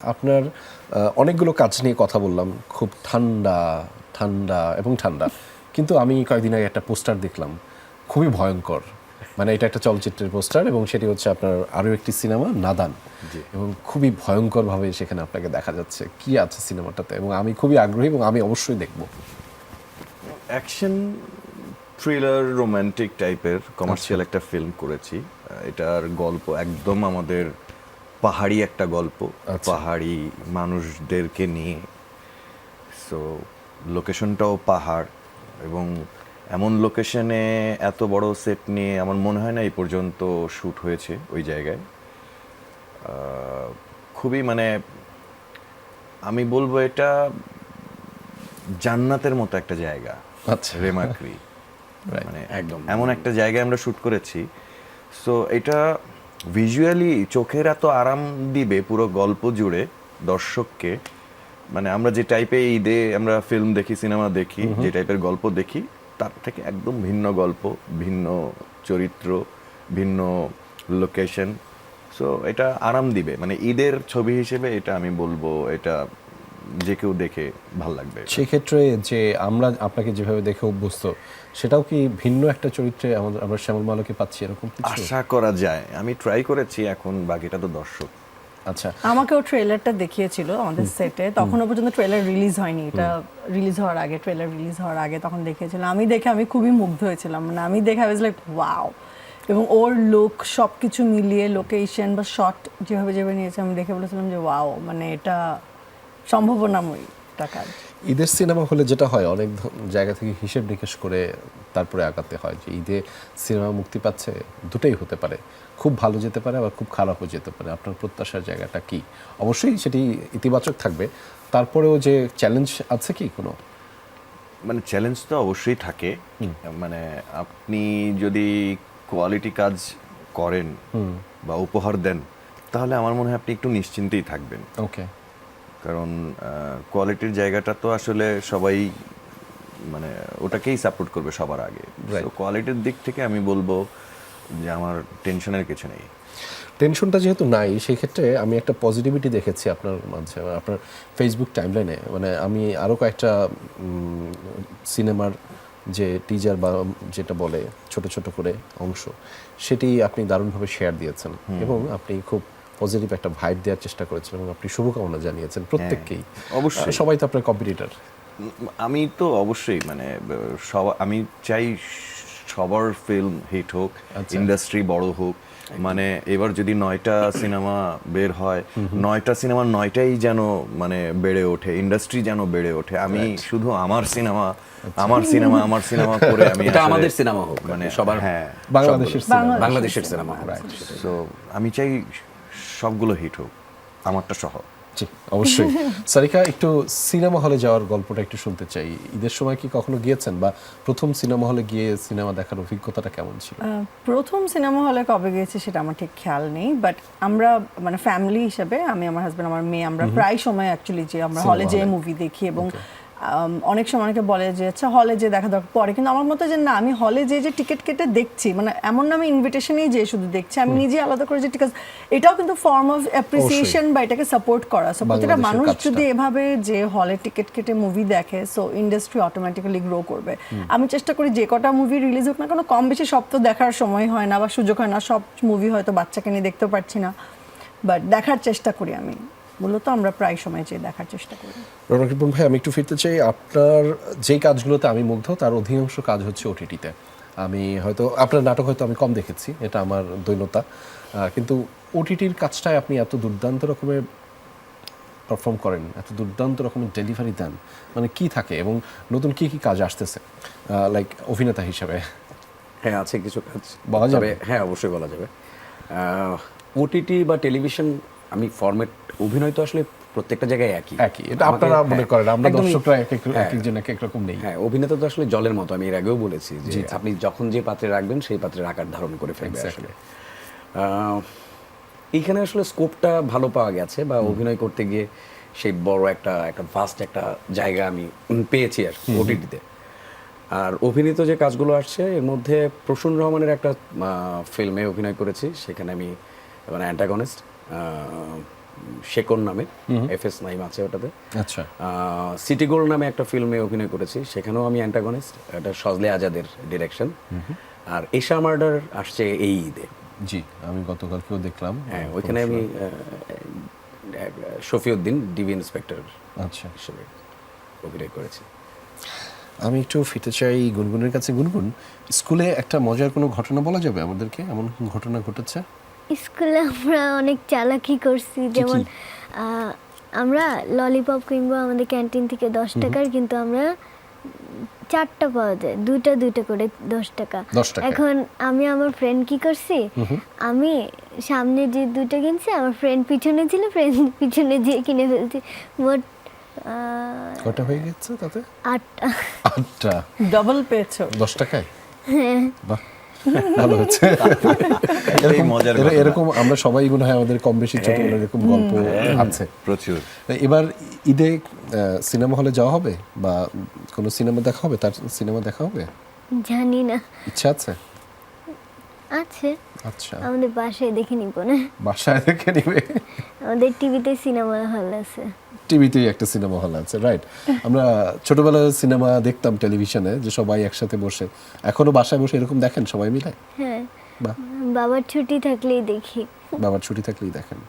আপনার অনেকগুলো কাজ নিয়ে কথা বললাম, খুব ঠান্ডা ঠান্ডা এবং ঠান্ডা, কিন্তু আমি কয়েকদিন আগে একটা পোস্টার দেখলাম, খুবই ভয়ঙ্কর। মানে এটা একটা চলচ্চিত্রের পোস্টার এবং সেটি হচ্ছে আপনার আরও একটি সিনেমা নাদান, এবং খুবই ভয়ঙ্করভাবে সেখানে আপনাকে দেখা যাচ্ছে। কি আছে সিনেমাটাতে? এবং আমি খুবই আগ্রহী এবং আমি অবশ্যই দেখব। অ্যাকশন থ্রিলার রোমান্টিক টাইপের কমার্শিয়াল একটা ফিল্ম করেছি। এটার গল্প একদম আমাদের পাহাড়ি একটা গল্প, পাহাড়ি মানুষদেরকে নিয়ে। সো লোকেশনটাও পাহাড়, এবং এমন লোকেশনে এত বড় সেট নিয়ে আমার মনে হয় না এই পর্যন্ত শ্যুট হয়েছে ওই জায়গায়। খুবই মানে আমি বলবো এটা জান্নাতের মতো একটা জায়গা। আচ্ছা, রেমাক্রি মানে একদম এমন একটা জায়গায় আমরা শ্যুট করেছি। সো এটা ভিজুয়ালি চোখের এত আরাম দিবে পুরো গল্প জুড়ে দর্শককে। মানে আমরা যে টাইপের ঈদে আমরা ফিল্ম দেখি, সিনেমা দেখি, যে টাইপের গল্প দেখি, তার থেকে একদম ভিন্ন গল্প, ভিন্ন চরিত্র, ভিন্ন লোকেশন। সো এটা আরাম দিবে, মানে ঈদের ছবি হিসেবে এটা আমি বলবো এটা যে কেউ দেখে ভাল লাগবে। সেক্ষেত্রে যে আমরা আপনাকে যেভাবে দেখে অভ্যস্ত, সেটাও কি ভিন্ন একটা চরিত্রে আমরা শ্যামল মালকে পাচ্ছি এরকম কিছু? আশা করা যায়, আমি ট্রাই করেছি, এখন বাকিটা তো দর্শক। আচ্ছা, আমাকেও ট্রেলারটা দেখিয়েছিল আমাদের সেটে, তখনও পর্যন্ত ট্রেলার রিলিজ হয়নি। এটা রিলিজ হওয়ার আগে, ট্রেলার রিলিজ হওয়ার আগে তখন দেখিয়েছিল। আমি দেখে আমি খুবই মুগ্ধ হয়েছিলাম। মানে আমি দেখে আই ওয়াজ লাইক ওয়াও। এবং ওর লুক সব কিছু মিলিয়ে লোকেশন বা শট যেভাবে যেভাবে নিয়েছে, আমি দেখে বলেছিলাম যে ওয়াও, মানে এটা সম্ভাবনাময়ী একটা কাজ। ঈদের সিনেমা হলে যেটা হয়, অনেক জায়গা থেকে হিসেব নিকেশ করে তারপরে আগাতে হয় যে ঈদে সিনেমা মুক্তি পাচ্ছে, দুটোই হতে পারে, খুব ভালো যেতে পারে আবার খুব খারাপও যেতে পারে। আপনার প্রত্যাশার জায়গাটা কি? অবশ্যই সেটি ইতিবাচক থাকবে, তারপরেও যে চ্যালেঞ্জ আছে কি কোনো? মানে চ্যালেঞ্জ তো অবশ্যই থাকে। মানে আপনি যদি কোয়ালিটি কাজ করেন বা উপহার দেন, তাহলে আমার মনে হয় আপনি একটু নিশ্চিন্তেই থাকবেন। ওকে, কারণ কোয়ালিটির জায়গাটা তো আসলে সবাই মানে ওটাকেই সাপোর্ট করবে সবার আগে। Right. তো কোয়ালিটির দিক থেকে আমি বলবো যে আমার টেনশনের কিছু নেই। টেনশনটা যেহেতু নাই, সেই ক্ষেত্রে আমি একটা পজিটিভিটি দেখেছি আপনার মাঝে, আপনার ফেসবুক টাইমলাইনে। মানে আমি আরও কয়েকটা সিনেমার যে টিজার বা যেটা বলে ছোট ছোট করে অংশ, সেটি আপনি দারুণভাবে শেয়ার দিয়েছেন এবং আপনি খুব পজিটিভ একটা ভাইব দেওয়ার চেষ্টা করেছেন এবং আপনি শুভকামনা জানিয়েছেন প্রত্যেককেই। অবশ্যই। সবাই তো আপনার কম্পিটিটর। আমি তো অবশ্যই মানে আমি চাই সবার ফিল্ম হিট হোক, ইন্ডাস্ট্রি বড় হোক। মানে এবার যদি 9টা সিনেমা বের হয়, 9টা সিনেমার 9টাই যেন মানে বেড়ে ওঠে, ইন্ডাস্ট্রি যেন বেড়ে ওঠে। আমি শুধু আমার সিনেমা আমার সিনেমা করে আমি এটা আমাদের সিনেমা হোক, মানে সবার, হ্যাঁ বাংলাদেশের সিনেমা। বাংলাদেশের সিনেমা। সো আমি চাই সবগুলো হিট হোক, আমারটা সহ। জি, অবশ্যই। সারিকা, একটু সিনেমা হলে যাওয়ার গল্পটা একটু শুনতে চাই। ঈদের সময় কি কখনো গিয়েছেন, বা প্রথম সিনেমা হলে গিয়ে সিনেমা দেখার অভিজ্ঞতাটা কেমন ছিল? প্রথম সিনেমা হলে কবে গিয়েছি সেটা আমার ঠিক খেয়াল নেই, বাট আমরা মানে ফ্যামিলি হিসেবে, আমি, আমার হাজব্যান্ড, আমার মেয়ে, আমরা প্রায় সময় অ্যাকচুয়ালি যে আমরা হলে যেয়ে মুভি দেখি। এবং অনেক সময় অনেকে বলে যে আচ্ছা হলে যে দেখা দরকার পরে, কিন্তু আমার মতে যে না, আমি হলে যে টিকিট কেটে দেখছি, মানে এমন না আমি ইনভিটেশনেই যে শুধু দেখছি, আমি নিজে আলাদা করে যে টিকিট, এটাও কিন্তু ফর্ম অফ অ্যাপ্রিসিয়েশন বা এটাকে সাপোর্ট করা। সো প্রতিটা মানুষ যদি এভাবে যে হলে টিকিট কেটে মুভি দেখে, সো ইন্ডাস্ট্রি অটোমেটিক্যালি গ্রো করবে। আমি চেষ্টা করি যে কটা মুভি রিলিজ হোক না কেন, কম বেশি সব তো দেখার সময় হয় না বা সুযোগ হয় না, সব মুভি হয়তো বাচ্চাকে নিয়ে দেখতেও পারছি না, বাট দেখার চেষ্টা করি। আমি মূলত আমরা প্রায় সময় যে দেখার চেষ্টা করি। রনক রিপন ভাই, আমি একটু ফিরতে চাই। আপনার যেই কাজগুলোতে আমি মুগ্ধ, তার অধিকাংশ কাজ হচ্ছে ওটিটিতে। আমি হয়তো আপনার নাটক হয়তো আমি কম দেখেছি, এটা আমার দৈন্যতা, কিন্তু ওটিটির কাজটায় আপনি এত দুর্দান্ত রকমের পারফর্ম করেন, এত দুর্দান্ত রকমের ডেলিভারি দেন, মানে কি থাকে এবং নতুন কি কি কাজ আসতেছে লাইক অভিনেতা হিসাবে? হ্যাঁ, আছে কিছু কাজ বলা যাবে? হ্যাঁ, অবশ্যই বলা যাবে। ওটিটি বা টেলিভিশন, আমি ফরম্যাট, অভিনয় তো আসলে প্রত্যেকটা জায়গায় একই। এটা আপনারা মনে করেন, আমরা দর্শকরা এক একজন এক এক রকম নেই। হ্যাঁ, অভিনেতা তো আসলে জলের মতো, আমি এর আগেও বলেছি যে আপনি যখন যে পাত্রে রাখবেন সেই পাত্রের আকার ধারণ করে ফেলবে আসলে। এইখানে আসলে স্কোপটা ভালো পাওয়া গেছে, বা অভিনয় করতে গিয়ে সেই বড় একটা ফাস্ট একটা জায়গা আমি পেয়েছি আর ওটিটিতে। আর অভিনীত যে কাজগুলো আসছে, এর মধ্যে প্রসূন রহমানের একটা ফিল্মে অভিনয় করেছি, সেখানে আমি মানে অ্যান্টাগনিস্ট, শেকন নামে, FS নাইম আছে ওটাতে। আচ্ছা সিটি গোল্ড নামে একটা ফিল্মে অভিনয় করেছি, সেখানেও আমি অ্যান্টাগনিস্ট, এটা সজলে আজাদের ডিরেকশন। আর এশা মার্ডার আসছে এই ঈদে। জি, আমি গতকালকেও দেখলাম। হ্যাঁ, ওইখানে আমি শফিউদ্দিন ডিবি ইন্সপেক্টর আচ্ছা, হিসেবে অভিনয় করেছি। আমি একটু ফিরতে চাই গুনগুনের কাছে। গুনগুন, স্কুলে একটা মজার কোনো ঘটনা বলা যাবে আমাদেরকে? এমন কোন ঘটনা ঘটেছে? স্কুলে আমরা অনেক চালাকি করছি, যেমন আমরা ললিপপ কিনবো আমাদের ক্যান্টিন থেকে 10 টাকার, কিন্তু আমরা 4টা পাওয়া যায়, দুইটা করে 10 টাকা। 10 টাকা। এখন আমি আমার ফ্রেন্ড কি করছি, আমি সামনে যে 2টা কিনছি, আমার ফ্রেন্ড পিছনে ছিল, ফ্রেন্ড পিছনে যেয়ে কিনে ফেলছি। মোট কটা হয়ে গেছে তাতে? 8টা। 8টা। ডাবল পেয়েছো। 10 টাকায়? বাহ, ভালো হচ্ছে। এটাই মজার ঘটনা। এরকম আমরা সবাই মনে হয় আমাদের কম বেশি ছোটবেলার এরকম গল্প আছে। প্রচুর। এবার ঈদে সিনেমা হলে যাওয়া হবে বা কোনো সিনেমা দেখা হবে? তার সিনেমা দেখা হবে? জানি না, ইচ্ছা আছে? আছে, আচ্ছা, আমাদের বাসায় দেখে নিব না, বাসায় দেখে নিবে? আমাদের টিভিতে সিনেমা হল আছে। টিভিতেই একটা সিনেমা হল আছে, রাইট। আমরা ছোটবেলায় সিনেমা দেখতাম টেলিভিশনে, যে সবাই একসাথে বসে। এখনো বাসায় বসে এরকম দেখেন সবাই মিলে? হ্যাঁ, বাহ, বাবার ছুটি থাকলেই দেখি। বাবার ছুটি থাকলেই দেখেন।